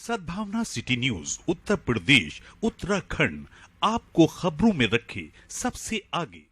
सद्भावना city news Uttar Pradesh Uttarakhand आपको खबरों में रखे सबसे आगे।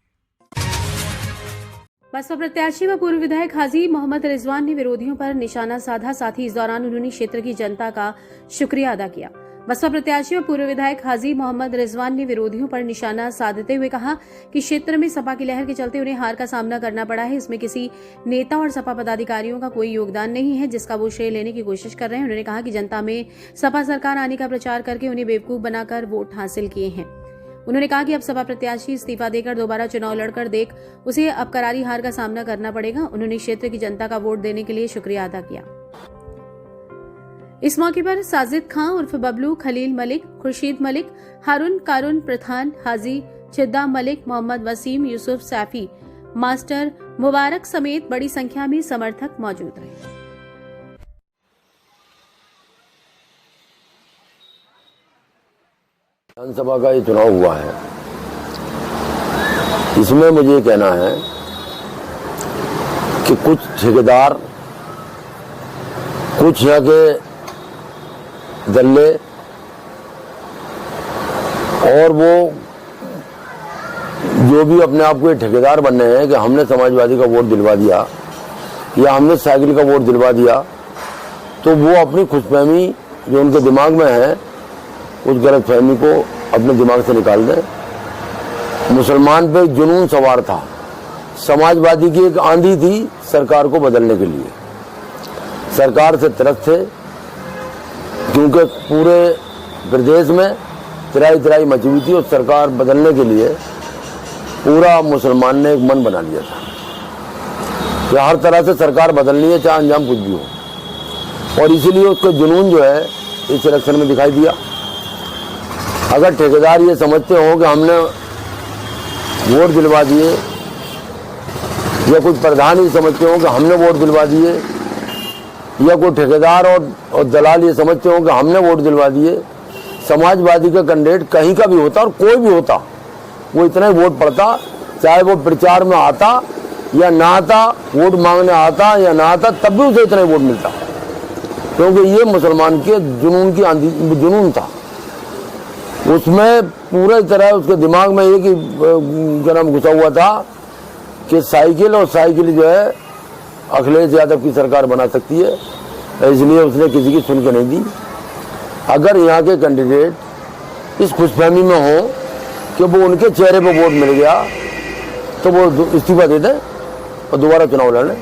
बसपा प्रत्याशी व पूर्व विधायक हाजी मोहम्मद रिजवान ने विरोधियों पर निशाना साधा। साथ ही इस दौरान उन्होंने क्षेत्र की जनता का शुक्रिया अदा किया। बसपा प्रत्याशी व पूर्व विधायक हाजी मोहम्मद रिजवान ने विरोधियों पर निशाना साधते हुए कहा कि क्षेत्र में सपा की लहर के चलते उन्हें हार का सामना करना पड़ा है। इसमें किसी नेता और सपा पदाधिकारियों का कोई योगदान नहीं है जिसका वो श्रेय लेने की कोशिश कर रहे हैं। उन्होंने कहा कि जनता में सपा सरकार आने का प्रचार करके उन्हें बेवकूफ बनाकर वोट हासिल किए हैं। उन्होंने कहा कि अब सपा प्रत्याशी इस्तीफा देकर दोबारा चुनाव लड़कर देख उसे अब करारी हार का सामना करना पड़ेगा। उन्होंने क्षेत्र की जनता का वोट देने के लिए शुक्रिया अदा किया। इस मौके पर साजिद खां उर्फ बबलू, खलील मलिक, खुर्शीद मलिक, हारून कारून प्रधान, हाजी चिद्दा मलिक, मोहम्मद वसीम, यूसुफ सैफी, मास्टर मुबारक समेत बड़ी संख्या में समर्थक मौजूद रहे। विधानसभा का ये चुनाव हुआ है, इसमें मुझे कहना है कि कुछ ठेकेदार, कुछ यहाँ के दल्ले और वो जो भी अपने आप को ठेकेदार बन रहे हैं कि हमने समाजवादी का वोट दिलवा दिया या हमने साइकिल का वोट दिलवा दिया, तो वो अपनी खुशफहमी जो उनके दिमाग में है उस गलतफहमी को अपने दिमाग से निकाल दें। मुसलमान पे जुनून सवार था, समाजवादी की एक आंधी थी सरकार को बदलने के लिए। सरकार से तरफ थे क्योंकि पूरे प्रदेश में तिराई मची हुई थी और सरकार बदलने के लिए पूरा मुसलमान ने एक मन बना लिया था कि हर तरह से सरकार बदलनी है, चाहे अंजाम कुछ भी हो। और इसीलिए उसका जुनून जो है इस इलेक्शन में दिखाई दिया। अगर ठेकेदार ये समझते हो कि हमने वोट दिलवा दिए या कुछ प्रधान ही समझते हो कि हमने वोट दिलवा दिए या कोई ठेकेदार और दलाल ये समझते हो कि हमने वोट दिलवा दिए, समाजवादी का कैंडिडेट कहीं का भी होता और कोई भी होता वो इतना ही वोट पड़ता, चाहे वो प्रचार में आता या ना आता, वोट मांगने आता या ना आता, तब भी उसे इतना ही वोट मिलता, क्योंकि ये मुसलमान के जुनून की आंधी जुनून था। उसमें पूरे तरह उसके दिमाग में एक ही जन्म घुसा हुआ था कि साइकिल जो है अखिलेश यादव की सरकार बना सकती है, इसलिए उसने किसी की सुन के नहीं दी। अगर यहाँ के कैंडिडेट इस खुशफहमी में हो कि वो उनके चेहरे पर वोट मिल गया तो वो इस्तीफा दे दें और दोबारा चुनाव लड़ लें,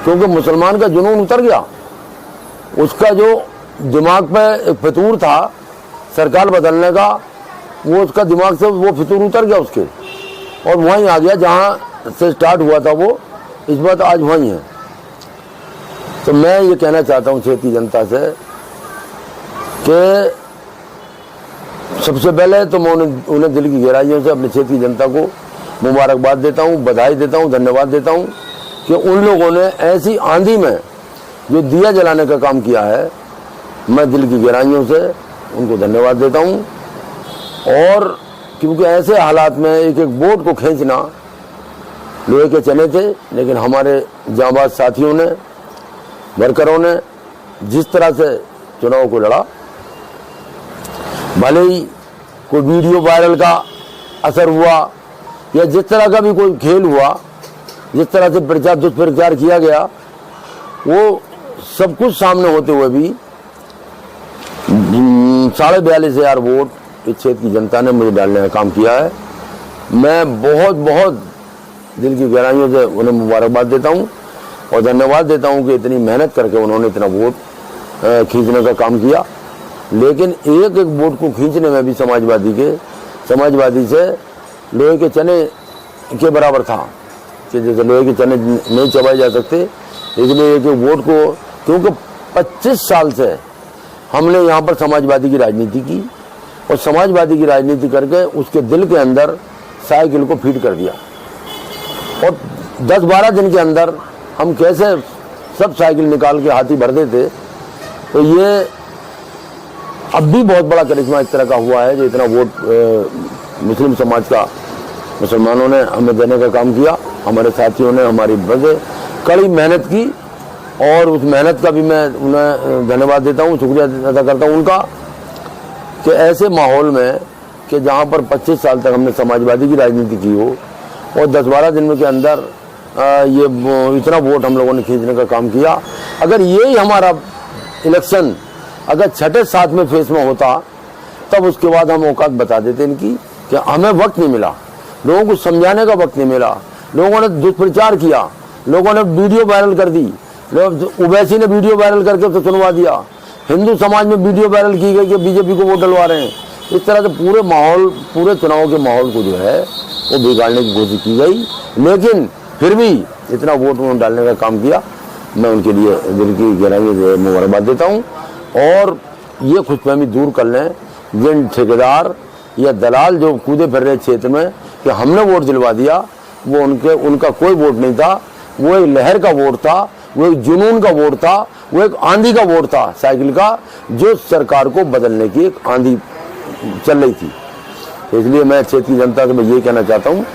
क्योंकि मुसलमान का जुनून उतर गया। उसका जो दिमाग पे एक फितूर था सरकार बदलने का, वो उसका दिमाग से वो फितूर उतर गया उसके, और वहीं आ गया जहाँ से स्टार्ट हुआ था वो, इस बात आज वहीं है। तो मैं ये कहना चाहता हूँ क्षेत्र की जनता से कि सबसे पहले तो मैं उन्हें दिल की गहराइयों से अपने क्षेत्र की जनता को मुबारकबाद देता हूँ, बधाई देता हूँ, धन्यवाद देता हूँ कि उन लोगों ने ऐसी आंधी में जो दिया जलाने का काम किया है, मैं दिल की गहराइयों से उनको धन्यवाद देता हूँ। और क्योंकि ऐसे हालात में एक एक वोट को खींचना लोहे के चने थे, लेकिन हमारे जांबाज साथियों ने, वर्करों ने जिस तरह से चुनाव को लड़ा, भले ही कोई वीडियो वायरल का असर हुआ या जिस तरह का भी कोई खेल हुआ, जिस तरह से प्रचार दुष्प्रचार किया गया, वो सब कुछ सामने होते हुए भी 42,500 वोट इस क्षेत्र की जनता ने मुझे डालने का काम किया है। मैं बहुत दिल की गहराइयों से उन्हें मुबारकबाद देता हूं और धन्यवाद देता हूं कि इतनी मेहनत करके उन्होंने इतना वोट खींचने का काम किया। लेकिन एक एक वोट को खींचने में भी समाजवादी से लोहे के चने के बराबर था कि जैसे लोहे के चने नहीं चबाए जा सकते, इसलिए एक एक वोट को, क्योंकि 25 साल से हमने यहाँ पर समाजवादी की राजनीति की और समाजवादी की राजनीति करके उसके दिल के अंदर साइकिल को फीड कर दिया, और 10-12 दिन के अंदर हम कैसे सब साइकिल निकाल के हाथी भर देते। तो ये अब भी बहुत बड़ा करिश्मा इस तरह का हुआ है जो इतना वोट मुस्लिम समाज का, मुसलमानों ने हमें देने का काम किया। हमारे साथियों ने हमारी वजह कड़ी मेहनत की और उस मेहनत का भी मैं उन्हें धन्यवाद देता हूँ, शुक्रिया अदा करता हूँ उनका, कि ऐसे माहौल में कि जहाँ पर 25 साल तक हमने समाजवादी की राजनीति की हो और 10-12 दिन के अंदर ये इतना वोट हम लोगों ने खींचने का काम किया। अगर यही हमारा इलेक्शन अगर 6-7वें फेज में होता तब उसके बाद हम औकात बता देते इनकी, कि हमें वक्त नहीं मिला, लोगों को समझाने का वक्त नहीं मिला, लोगों ने दुष्प्रचार किया, लोगों ने वीडियो वायरल कर दी, ओवैसी ने वीडियो वायरल करके तो सुनवा दिया, हिंदू समाज में वीडियो वायरल की गई कि बीजेपी को वोट डलवा रहे हैं। इस तरह से पूरे माहौल, पूरे चुनाव के माहौल को जो है वो बिगाड़ने की कोशिश की गई, लेकिन फिर भी इतना वोट उन्होंने डालने का काम किया। मैं उनके लिए दिल की गहराई से मुबारकबाद देता हूँ और ये खुशफहमी दूर कर लें जिन ठेकेदार या दलाल जो कूदे फिर रहे क्षेत्र में कि हमने वोट दिलवा दिया, वो उनका कोई वोट नहीं था, वो एक लहर का वोट था, वो एक जुनून का वोट था, वो एक आंधी का वोट था साइकिल का, जो सरकार को बदलने की एक आंधी चल रही थी। इसलिए मैं क्षेत्र की जनता से मैं ये कहना चाहता हूँ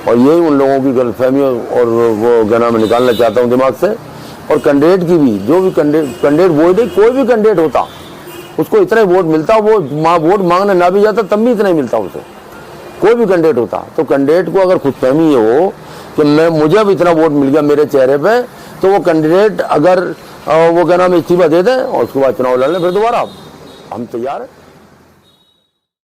और यही उन लोगों की गलतफहमी और वो गना में निकालना चाहता हूँ दिमाग से। और कैंडिडेट की भी, जो भी कैंडिडेट वोट है, कोई भी कैंडिडेट होता उसको इतना ही वोट मिलता, वो वोट मांगने ना भी जाता तब भी इतना ही मिलता उसे, कोई भी कैंडिडेट होता। तो कैंडिडेट को अगर खुशफहमी ये हो कि मुझे अब इतना वोट मिल गया मेरे चेहरे पे, तो वो कैंडिडेट अगर वो क्या नाम इस्तीफा दे दें और उसके बाद चुनाव लड़ने, फिर दोबारा हम तैयार हैं।